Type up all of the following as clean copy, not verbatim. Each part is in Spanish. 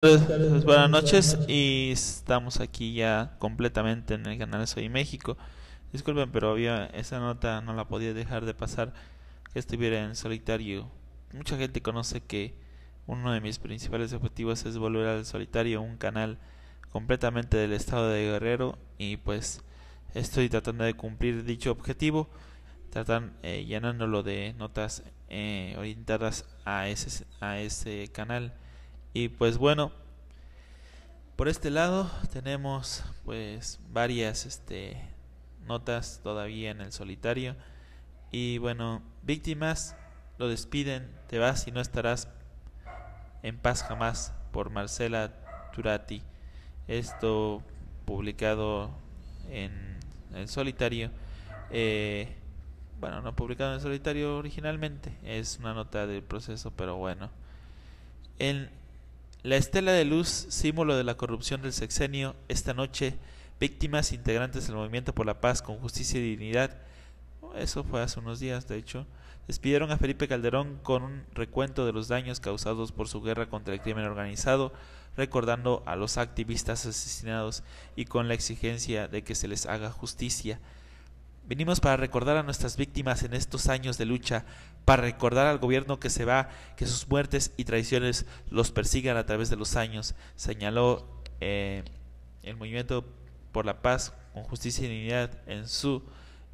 Buenas noches y estamos aquí ya completamente en el canal Soy México. Disculpen, pero había esa nota, no la podía dejar de pasar, que estuviera en solitario. Mucha gente conoce que uno de mis principales objetivos es volver al solitario, un canal completamente del estado de Guerrero, y pues estoy tratando de cumplir dicho objetivo, llenándolo de notas orientadas a ese canal. Y pues bueno, por este lado tenemos pues varias notas todavía en el solitario. Y bueno, víctimas lo despiden, te vas y no estarás en paz jamás, por Marcela Turati. Esto publicado en el solitario. eh, bueno, no publicado en el solitario originalmente, es una nota del proceso, pero bueno. En la estela de luz, símbolo de la corrupción del sexenio, esta noche, víctimas integrantes del Movimiento por la Paz con Justicia y Dignidad, eso fue hace unos días de hecho, despidieron a Felipe Calderón con un recuento de los daños causados por su guerra contra el crimen organizado, recordando a los activistas asesinados y con la exigencia de que se les haga justicia. Venimos para recordar a nuestras víctimas en estos años de lucha, para recordar al gobierno que se va, que sus muertes y traiciones los persigan a través de los años, señaló el Movimiento por la Paz con Justicia y Dignidad en su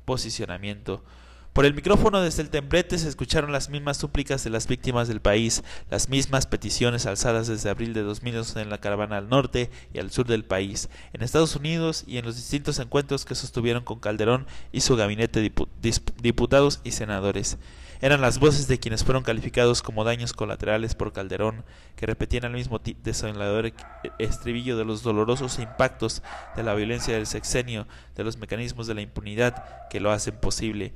posicionamiento. Por el micrófono desde el templete se escucharon las mismas súplicas de las víctimas del país, las mismas peticiones alzadas desde abril de 2011 en la caravana al norte y al sur del país, en Estados Unidos y en los distintos encuentros que sostuvieron con Calderón y su gabinete de diputados y senadores. Eran las voces de quienes fueron calificados como daños colaterales por Calderón, que repetían el mismo desolador estribillo de los dolorosos impactos de la violencia del sexenio, de los mecanismos de la impunidad que lo hacen posible,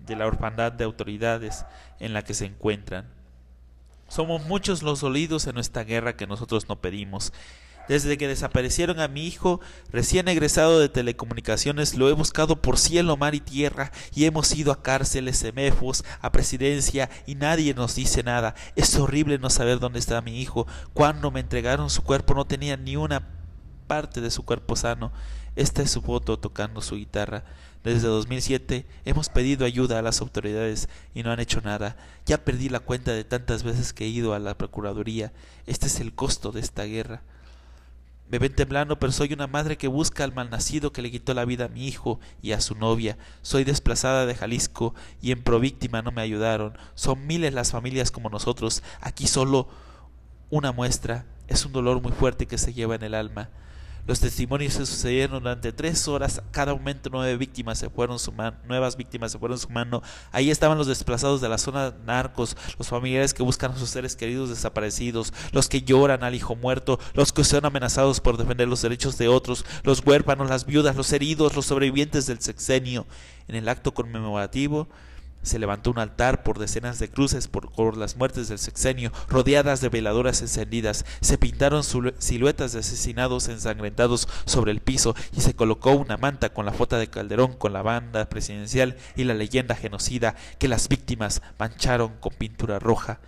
de la orfandad de autoridades en la que se encuentran. Somos muchos los dolidos en esta guerra que nosotros no pedimos. Desde que desaparecieron a mi hijo, recién egresado de telecomunicaciones, lo he buscado por cielo, mar y tierra, y hemos ido a cárceles, semefos, a presidencia, y nadie nos dice nada. Es horrible no saber dónde está mi hijo. Cuando me entregaron su cuerpo no tenía ni una parte de su cuerpo sano. Esta es su foto tocando su guitarra. Desde 2007 hemos pedido ayuda a las autoridades y no han hecho nada. Ya perdí la cuenta de tantas veces que he ido a la Procuraduría. Este es el costo de esta guerra. Me ven temblando, pero soy una madre que busca al malnacido que le quitó la vida a mi hijo y a su novia. Soy desplazada de Jalisco y en Províctima no me ayudaron. Son miles las familias como nosotros. Aquí solo una muestra. Es un dolor muy fuerte que se lleva en el alma. Los testimonios se sucedieron durante 3 horas. Cada momento nuevas víctimas se fueron sumando. Ahí estaban los desplazados de la zona narcos, los familiares que buscan a sus seres queridos desaparecidos, los que lloran al hijo muerto, los que son amenazados por defender los derechos de otros, los huérfanos, las viudas, los heridos, los sobrevivientes del sexenio. En el acto conmemorativo se levantó un altar por decenas de cruces por las muertes del sexenio, rodeadas de veladoras encendidas. Se pintaron siluetas de asesinados ensangrentados sobre el piso y se colocó una manta con la foto de Calderón, con la banda presidencial y la leyenda genocida que las víctimas mancharon con pintura roja.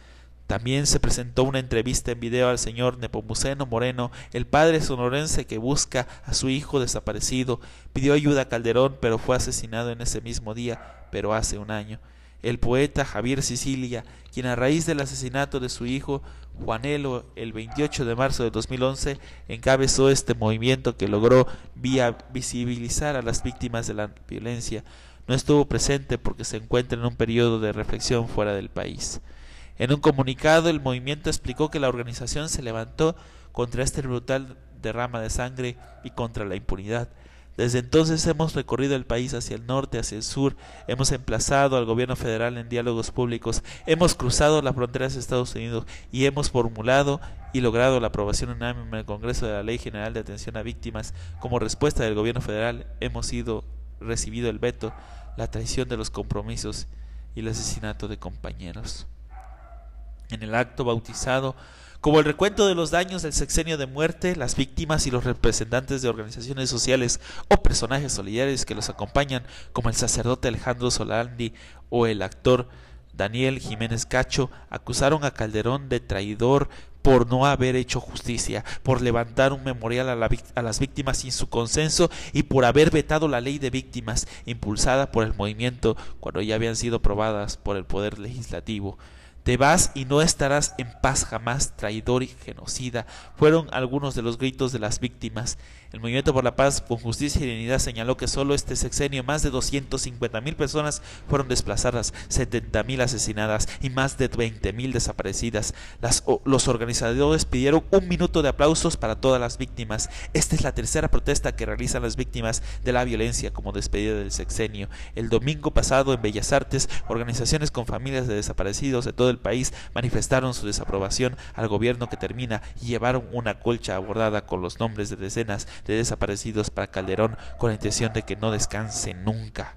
También se presentó una entrevista en video al señor Nepomuceno Moreno, el padre sonorense que busca a su hijo desaparecido. Pidió ayuda a Calderón, pero fue asesinado en ese mismo día, pero hace un año. El poeta Javier Sicilia, quien a raíz del asesinato de su hijo Juanelo el 28 de marzo de 2011 encabezó este movimiento que logró visibilizar a las víctimas de la violencia, no estuvo presente porque se encuentra en un periodo de reflexión fuera del país. En un comunicado, el movimiento explicó que la organización se levantó contra este brutal derrama de sangre y contra la impunidad. Desde entonces hemos recorrido el país hacia el norte, hacia el sur, hemos emplazado al gobierno federal en diálogos públicos, hemos cruzado las fronteras de Estados Unidos y hemos formulado y logrado la aprobación unánime en el Congreso de la Ley General de Atención a Víctimas. Como respuesta del gobierno federal hemos recibido el veto, la traición de los compromisos y el asesinato de compañeros. En el acto bautizado como el recuento de los daños del sexenio de muerte, las víctimas y los representantes de organizaciones sociales o personajes solidarios que los acompañan, como el sacerdote Alejandro Solandi o el actor Daniel Jiménez Cacho, acusaron a Calderón de traidor por no haber hecho justicia, por levantar un memorial a las víctimas sin su consenso y por haber vetado la ley de víctimas impulsada por el movimiento cuando ya habían sido aprobadas por el poder legislativo. Te vas y no estarás en paz jamás, traidor y genocida, fueron algunos de los gritos de las víctimas. El Movimiento por la Paz, con Justicia y Dignidad, señaló que solo este sexenio más de 250,000 personas fueron desplazadas, 70,000 asesinadas y más de 20,000 desaparecidas. Los organizadores pidieron 1 minuto de aplausos para todas las víctimas. Esta es la tercera protesta que realizan las víctimas de la violencia como despedida del sexenio. El domingo pasado en Bellas Artes, organizaciones con familias de desaparecidos de todo el país manifestaron su desaprobación al gobierno que termina y llevaron una colcha bordada con los nombres de decenas de desaparecidos para Calderón con la intención de que no descanse nunca.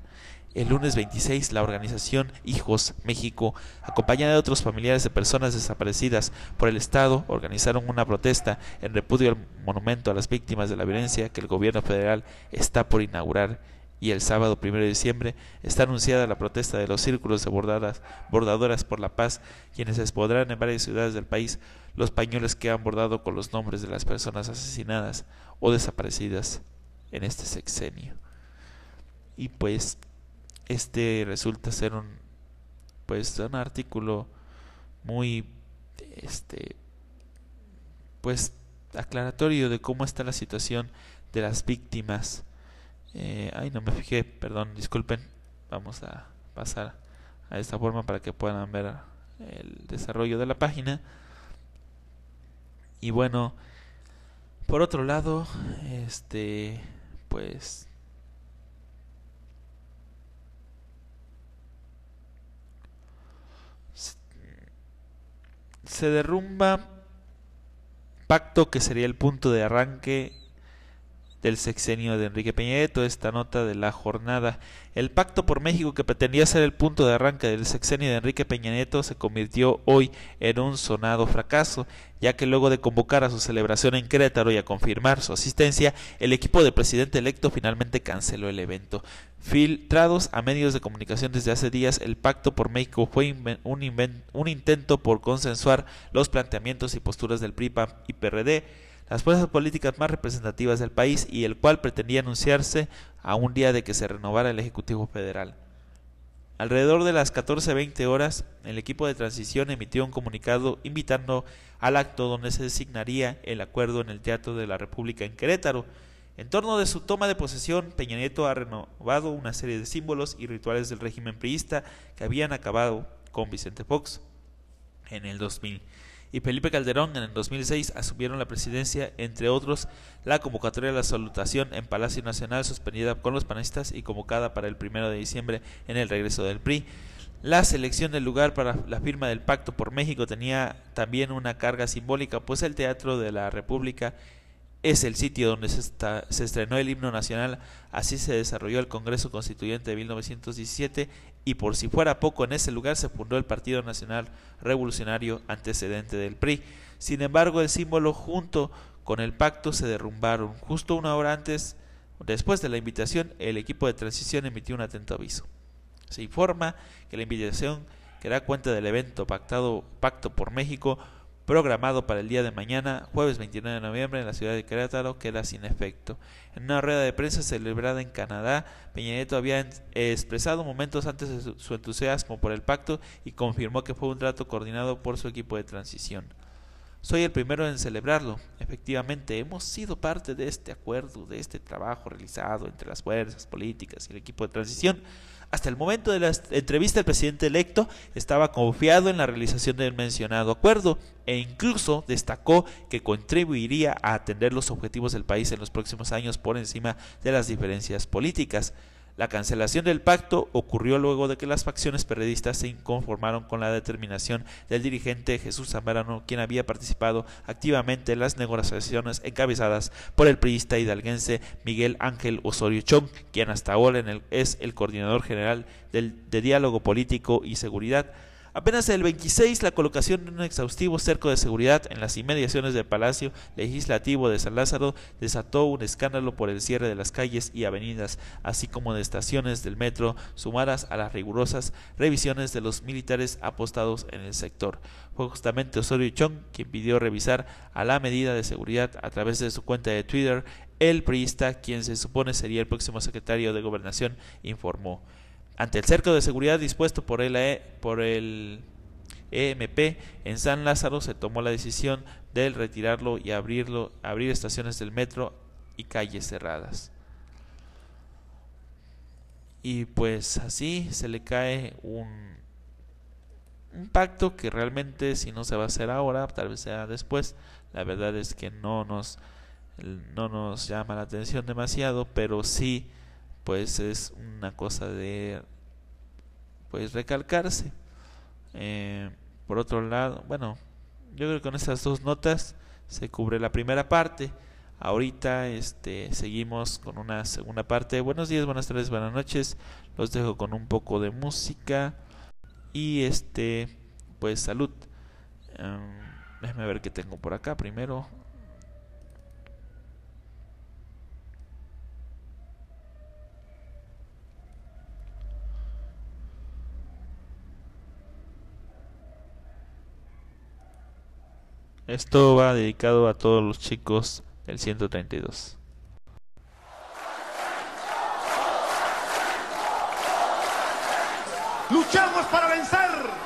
El lunes 26, la organización Hijos México, acompañada de otros familiares de personas desaparecidas por el Estado, organizaron una protesta en repudio al monumento a las víctimas de la violencia que el gobierno federal está por inaugurar. Y el sábado 1 de diciembre está anunciada la protesta de los círculos de bordadoras por la paz, quienes expondrán en varias ciudades del país los pañuelos que han bordado con los nombres de las personas asesinadas o desaparecidas en este sexenio. Y pues este resulta ser un artículo muy aclaratorio de cómo está la situación de las víctimas. No me fijé, perdón, disculpen. Vamos a pasar a esta forma para que puedan ver el desarrollo de la página. Y bueno, por otro lado, pues se derrumba pacto que sería el punto de arranque del sexenio de Enrique Peña Nieto. Esta nota de La Jornada: el pacto por México, que pretendía ser el punto de arranque del sexenio de Enrique Peña Nieto, se convirtió hoy en un sonado fracaso, ya que luego de convocar a su celebración en Querétaro y a confirmar su asistencia, el equipo del presidente electo finalmente canceló el evento. Filtrados a medios de comunicación desde hace días, el Pacto por México fue un intento por consensuar los planteamientos y posturas del PRI, PAN y PRD, las fuerzas políticas más representativas del país, y el cual pretendía anunciarse a un día de que se renovara el Ejecutivo Federal. Alrededor de las 14:20 horas, el equipo de transición emitió un comunicado invitando al acto donde se designaría el acuerdo en el Teatro de la República en Querétaro. En torno de su toma de posesión, Peña Nieto ha renovado una serie de símbolos y rituales del régimen priista que habían acabado con Vicente Fox en el 2000. Y Felipe Calderón en el 2006 asumieron la presidencia, entre otros, la convocatoria de la salutación en Palacio Nacional, suspendida con los panistas y convocada para el 1 de diciembre en el regreso del PRI. La selección del lugar para la firma del Pacto por México tenía también una carga simbólica, pues el Teatro de la República es el sitio donde se estrenó el himno nacional. Así se desarrolló el Congreso Constituyente de 1917, y por si fuera poco, en ese lugar se fundó el Partido Nacional Revolucionario, antecedente del PRI. Sin embargo, el símbolo junto con el pacto se derrumbaron. Justo una hora después de la invitación, el equipo de transición emitió un atento aviso. Se informa que la invitación, que da cuenta del evento Pacto por México, programado para el día de mañana, jueves 29 de noviembre, en la ciudad de Querétaro, queda sin efecto. En una rueda de prensa celebrada en Canadá, Peña Nieto había expresado momentos antes de su entusiasmo por el pacto y confirmó que fue un trato coordinado por su equipo de transición. Soy el primero en celebrarlo. Efectivamente, hemos sido parte de este acuerdo, de este trabajo realizado entre las fuerzas políticas y el equipo de transición. Hasta el momento de la entrevista, el presidente electo estaba confiado en la realización del mencionado acuerdo e incluso destacó que contribuiría a atender los objetivos del país en los próximos años por encima de las diferencias políticas. La cancelación del pacto ocurrió luego de que las facciones periodistas se inconformaron con la determinación del dirigente Jesús Zambrano, quien había participado activamente en las negociaciones encabezadas por el priista hidalguense Miguel Ángel Osorio Chong, quien hasta ahora es el coordinador general de Diálogo Político y Seguridad. Apenas el 26, la colocación de un exhaustivo cerco de seguridad en las inmediaciones del Palacio Legislativo de San Lázaro desató un escándalo por el cierre de las calles y avenidas, así como de estaciones del metro, sumadas a las rigurosas revisiones de los militares apostados en el sector. Fue justamente Osorio Chong quien pidió revisar a la medida de seguridad a través de su cuenta de Twitter. El priista, quien se supone sería el próximo secretario de Gobernación, informó. Ante el cerco de seguridad dispuesto por el EMP en San Lázaro, se tomó la decisión de retirarlo y abrir estaciones del metro y calles cerradas. Y pues así se le cae un pacto que realmente, si no se va a hacer ahora, tal vez sea después. La verdad es que no nos llama la atención demasiado, pero sí, pues es una cosa de pues recalcarse. Por otro lado, bueno, yo creo que con estas dos notas se cubre la primera parte. Ahorita seguimos con una segunda parte. Buenos días, buenas tardes, buenas noches. Los dejo con un poco de música y pues salud. Déjame ver qué tengo por acá primero. Esto va dedicado a todos los chicos del 132. Luchamos para vencer.